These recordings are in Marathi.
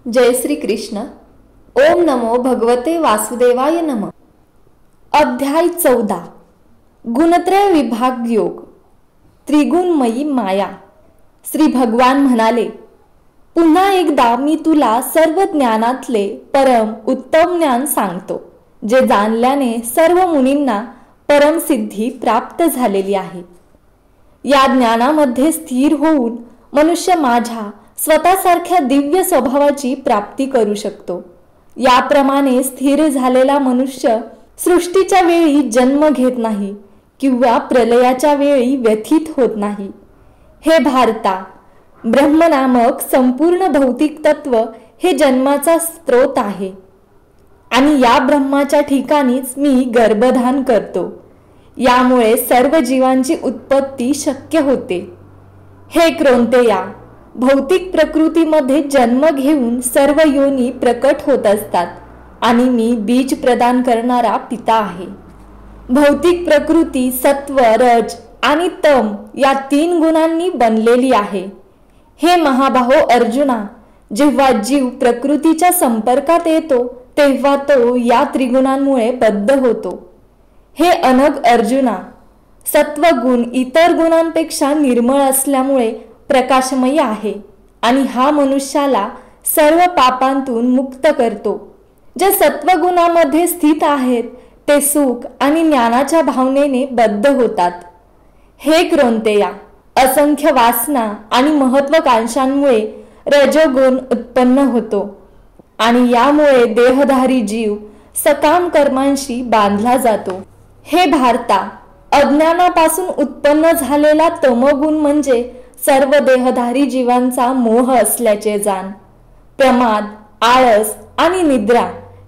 जय श्री कृष्ण. ओम नमो भगवते वासुदेवाय नमः. अध्याय 14. गुणत्रय विभाग योग. त्रिगुणमयी माया. श्री भगवान म्हणाले, पुन्हा एकदा मी तुला सर्व ज्ञानातले परम उत्तम ज्ञान सांगतो, जे जाणल्याने सर्व मुनींना परमसिद्धी प्राप्त झालेली आहे. या ज्ञानामध्ये स्थिर होऊन मनुष्य माझ्या स्वतःसारख्या दिव्य स्वभावाची प्राप्ती करू शकतो. याप्रमाणे स्थिर झालेला मनुष्य सृष्टीच्या वेळी जन्म घेत नाही किंवा प्रलयाच्या वेळी व्यथित होत नाही. हे भारता, ब्रह्म नामक संपूर्ण भौतिक तत्व हे जन्माचा स्रोत आहे आणि या ब्रह्माच्या ठिकाणीच मी गर्भधान करतो. यामुळे सर्व जीवांची उत्पत्ती शक्य होते. हे क्रोंतेया, भौतिक प्रकृतीमध्ये जन्म घेऊन सर्व योनी प्रकट होत असतात आणि मी बीज प्रदान करणारा पिता आहे. भौतिक प्रकृती सत्व, रज आणि तम या 3 गुणांनी बनलेली आहे. हे महाबाहो अर्जुना, जेव्हा जीव प्रकृतीच्या संपर्कात येतो तेव्हा तो या त्रिगुणांमुळे बद्ध होतो. हे अनग अर्जुना, सत्वगुण इतर गुणांपेक्षा निर्मळ असल्यामुळे प्रकाशमयी आहे आणि हा मनुष्याला सर्व पापांतून मुक्त करतो. जे सत्वगुणामध्ये स्थित आहेत ते सुख आणि ज्ञानाच्या भावनेने बद्ध होतात. हे क्रोंतेया, असंख्य वासना आणि महत्वाकांक्षांमुळे रजोगुण उत्पन्न होतो आणि यामुळे देहधारी जीव सकाम कर्मांशी बांधला जातो. हे भारता, अज्ञानापासून उत्पन्न झालेला तमोगुण म्हणजे सर्व देहधारी जीवांचा मोह असल्याचे जाण. प्रमाद, आळस आणि निद्रा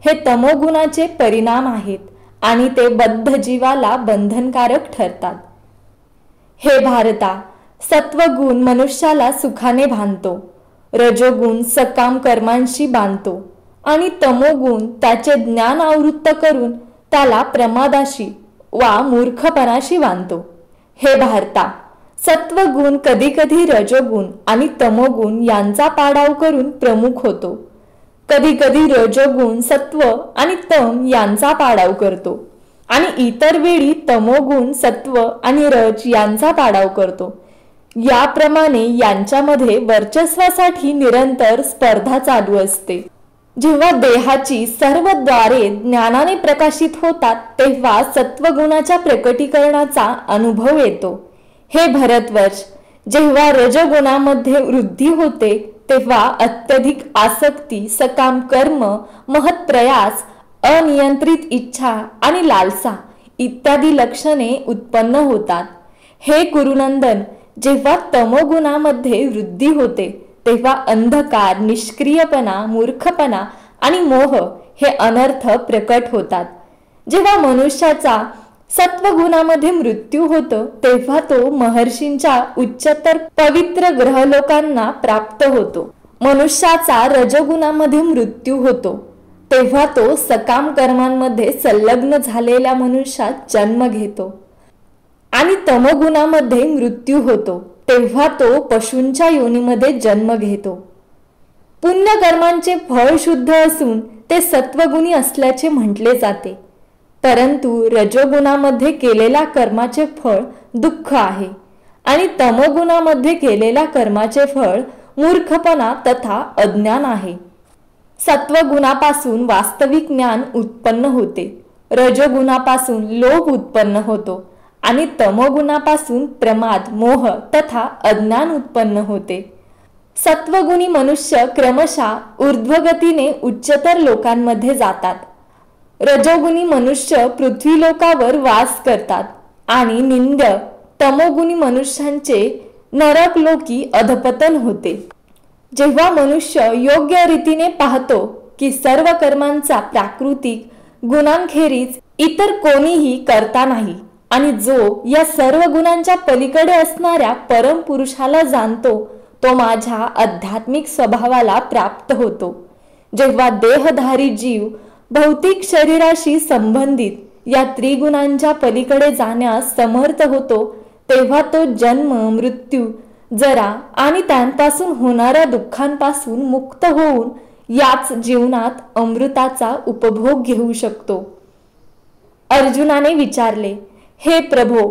हे तमोगुणाचे परिणाम आहेत आणि ते बद्ध जीवाला बंधनकारक ठरतात. हे भारता, सत्वगुण मनुष्याला सुखाने बांधतो, रजोगुण सकाम कर्मांशी बांधतो आणि तमोगुण त्याचे ज्ञान आवृत्त करून त्याला प्रमादाशी वा मूर्खपणाशी बांधतो. हे भारता, सत्वगुण कधी कधी रजोगुण आणि तमोगुण यांचा पाडाव करून प्रमुख होतो. कधी कधी रजोगुण सत्व आणि तम यांचा पाडाव करतो आणि इतर वेळी तमोगुण सत्व आणि रज यांचा पाडाव करतो. याप्रमाणे यांच्यामध्ये वर्चस्वासाठी निरंतर स्पर्धा चालू असते. जेव्हा देहाची सर्व द्वारे ज्ञानाने प्रकाशित होतात तेव्हा सत्वगुणाच्या प्रकटीकरणाचा अनुभव येतो. हे भरतवर्ष, जेव्हा रजगुणामध्ये वृद्धी होते तेव्हा अत्यधिक आसक्ती, सकाम कर्म, महत् प्रयास, अनियंत्रित इच्छा आणि लालसा इत्यादी लक्षणे उत्पन्न होतात. हे कुरुनंदन, जेव्हा तमोगुणामध्ये वृद्धी होते तेव्हा अंधकार, निष्क्रियपणा, मूर्खपणा आणि मोह हे अनर्थ प्रकट होतात. जेव्हा मनुष्याचा सत्वगुणामध्ये मृत्यू होतो तेव्हा तो महर्षींच्या उच्चतर पवित्र ग्रहलोकांना प्राप्त होतो. मनुष्याचा रजगुणामध्ये मृत्यू होतो तेव्हा तो सकाम कर्मांमध्ये संलग्न झालेल्या मनुष्यात जन्म घेतो आणि तमोगुणामध्ये मृत्यू होतो तेव्हा तो पशूंच्या योनीमध्ये जन्म घेतो. पुण्यकर्मांचे फळ शुद्ध असून ते सत्वगुणी असल्याचे म्हटले जाते, परंतु रजोगुणामध्ये केलेल्या कर्माचे फळ दुःख आहे आणि तमोगुणामध्ये केलेल्या कर्माचे फळ मूर्खपणा तथा अज्ञान आहे. सत्वगुणापासून वास्तविक ज्ञान उत्पन्न होते, रजोगुणापासून लोभ उत्पन्न होतो आणि तमोगुणापासून प्रमाद, मोह तथा अज्ञान उत्पन्न होते. सत्वगुणी मनुष्य क्रमशः ऊर्ध्वगतीने उच्चतर लोकांमध्ये जातात. रजोगुणी मनुष्य पृथ्वी लोकावर वास करतात आणि निंद्य तमोगुणी मनुष्यांचे नरक लोकी अधपतन होते. जेव्हा मनुष्य योग्य रीतीने पाहतो की सर्व कर्मांचा प्राकृतिक गुणांखेरीज इतर कोणीही करता नाही आणि जो या सर्व गुणांच्या पलीकडे असणाऱ्या परम पुरुषाला जाणतो तो माझ्या आध्यात्मिक स्वभावाला प्राप्त होतो. जेव्हा देहधारी जीव भौतिक शरीराशी संबंधित या त्रिगुणांच्या पलीकडे जाण्यास समर्थ होतो तेव्हा तो जन्म, मृत्यू, जरा आणि त्यांपासून होणाऱ्या दुःखांपासून मुक्त होऊन याच जीवनात अमृताचा उपभोग घेऊ शकतो. अर्जुनाने विचारले, हे प्रभो,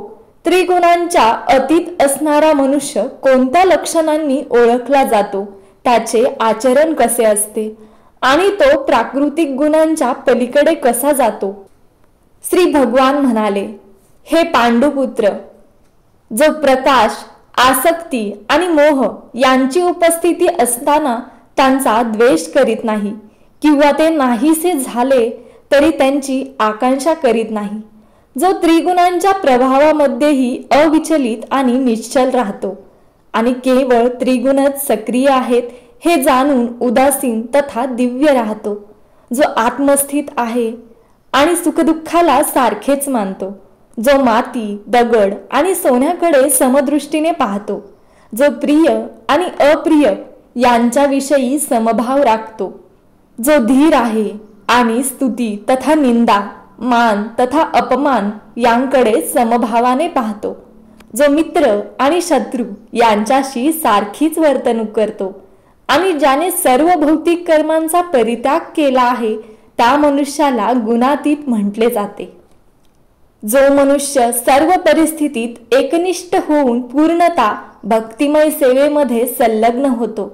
त्रिगुणांच्या अतीत असणारा मनुष्य कोणत्या लक्षणांनी ओळखला जातो, त्याचे आचरण कसे असते आणि तो प्राकृतिक गुणांच्या पलीकडे कसा जातो? श्री भगवान म्हणाले, हे पांडुपुत्र, जो प्रकाश, आसक्ती आणि मोह यांची उपस्थिती असताना त्यांचा द्वेष करीत नाही किंवा ते नाहीसे झाले तरी त्यांची आकांक्षा करीत नाही, जो त्रिगुणांच्या प्रभावामध्येही अविचलित आणि निश्चल राहतो आणि केवळ त्रिगुणच सक्रिय आहेत हे जाणून उदासीन तथा दिव्य राहतो, जो आत्मस्थित आहे आणि सुखदुःखाला सारखेच मानतो, जो माती, दगड आणि सोन्याकडे समदृष्टीने पाहतो, जो प्रिय आणि अप्रिय यांच्याविषयी समभाव राखतो, जो धीर आहे आणि स्तुती तथा निंदा, मान तथा अपमान यांकडे समभावाने पाहतो, जो मित्र आणि शत्रू यांच्याशी सारखीच वर्तणूक करतो आणि ज्याने सर्व भौतिक कर्मांचा परित्याग केला आहे त्या मनुष्याला गुणातीत म्हटले जाते. जो मनुष्य सर्व परिस्थितीत एकनिष्ठ होऊन पूर्णतः भक्तिमय सेवेमध्ये संलग्न होतो,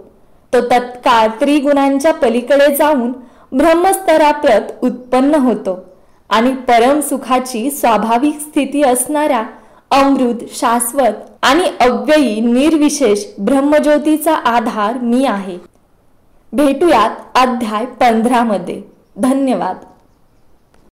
तो तत्काळ त्रिगुणांच्या पलीकडे जाऊन ब्रह्मस्तराप्रत उत्पन्न होतो आणि परम सुखाची स्वाभाविक स्थिती असणाऱ्या अमृत, शाश्वत आणि अव्ययी निर्विशेष ब्रह्मज्योतीचा आधार मी आहे. भेटूयात अध्याय 15 मध्ये. धन्यवाद.